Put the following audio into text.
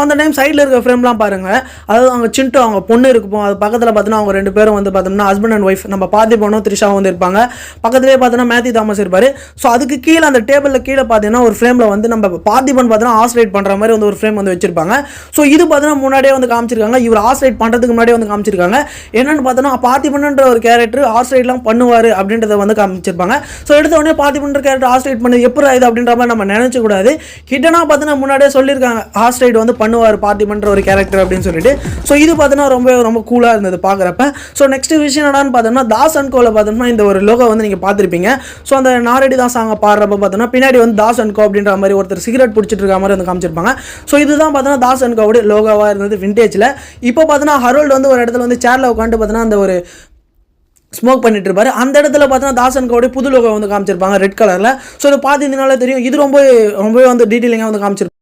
அந்த டைம் சைடில் இருக்க ஃப்ரேம்லாம் பாருங்கள். அதாவது அவங்க சின்ட்டு அவங்க பொண்ணு இருக்கும், அது பக்கத்தில் பார்த்தீங்கன்னா அவங்க 2 பேரும் வந்து பார்த்தோம்னா ஹஸ்பண்ட் அண்ட் ஒய்ஃப், நம்ம பார்த்திபனும் த்ரிஷாவும் வந்து இருப்பாங்க. பக்கத்துலேயே பார்த்தீங்கன்னா மேத்யூ தாமஸ் இருப்பார். ஸோ அதுக்கு கீழே அந்த டேபிளில் கீழே பார்த்தீங்கன்னா ஒரு ஃப்ரேமில் வந்து நம்ம பார்த்திபன் பார்த்தீங்கன்னா ஆஸ்ட்ரேட் பண்ணுற மாதிரி வந்து ஒரு ஃப்ரேம் வந்து வச்சிருப்பாங்க. ஸோ இது பார்த்தீங்கன்னா முன்னாடியே வந்து காமிச்சிருக்காங்க, இவர் ஆஸ்ட்ரேட் பண்ணுறதுக்கு முன்னாடியே வந்து காமிச்சிருக்காங்க. என்னென்னு பார்த்தோன்னா பார்த்திபன்ன்ற ஒரு கேரக்டர் ஆஸ்ட்ரேட்லாம் பண்ணுவார் அப்படின்றத வந்து காமிச்சிருப்பாங்க. ஸோ எடுத்த உடனே பார்த்திபன்ற கேரக்டர் ஆஸ்ட்ரேட் பண்ணி எப்படி ஆகுது அப்படின்ற மாதிரி நம்ம நினைச்சக்கூடாது. ஹிடனாக பார்த்தீங்கன்னா முன்னாடியே சொல்லியிருக்காங்க ஆஸ்ட்ரேட் வந்து பண்ணுவார் பார்த்திபன்ற ஒரு கேரக்டர் அப்படின்னு சொல்லிட்டு. ஸோ இது பார்த்தீங்கன்னா ரொம்ப கூலாக இருந்தது பார்க்குறப்ப. ஸோ நெக்ஸ்ட் விஷயம் என்னன்னு பார்த்தோம்னா தாஸ் அண்ட் கோவில் பார்த்தோம்னா இந்த ஒரு லோகோ வந்து நீங்கள் பார்த்துருப்பீங்க. ஸோ அந்த நாரடி தான் சாங்க பாடுறப்ப பார்த்தோம்னா பின்னாடி வந்து தாஸ் அண்ட் கோ அப்படின்ற மாதிரி ஒருத்தர் சிகரெட் பிடிச்சிட்டு இருக்க மாதிரி வந்து காமிச்சிருப்பாங்க. ஸோ இதுதான் பார்த்தோன்னா தாஸ் அண்ட் கோவுடைய லோகோவாக இருந்தது விண்டேஜில். இப்போ பார்த்தோன்னா ஹரோல்டு வந்து ஒரு இடத்துல வந்து சேர்ல உட்காந்து பார்த்தோன்னா அந்த ஒரு ஸ்மோக் பண்ணிட்டு இருப்பாரு. அந்த இடத்துல பார்த்தீங்கன்னா தாஸ் அண்ட் கோவுடைய புது லோகோ வந்து காமிச்சிருப்பாங்க ரெட் கலரில். ஸோ இதை பார்த்துனால தெரியும் இது ரொம்ப வந்து டீட்டெயிலிங்காக வந்து காமிச்சிருப்பாங்க.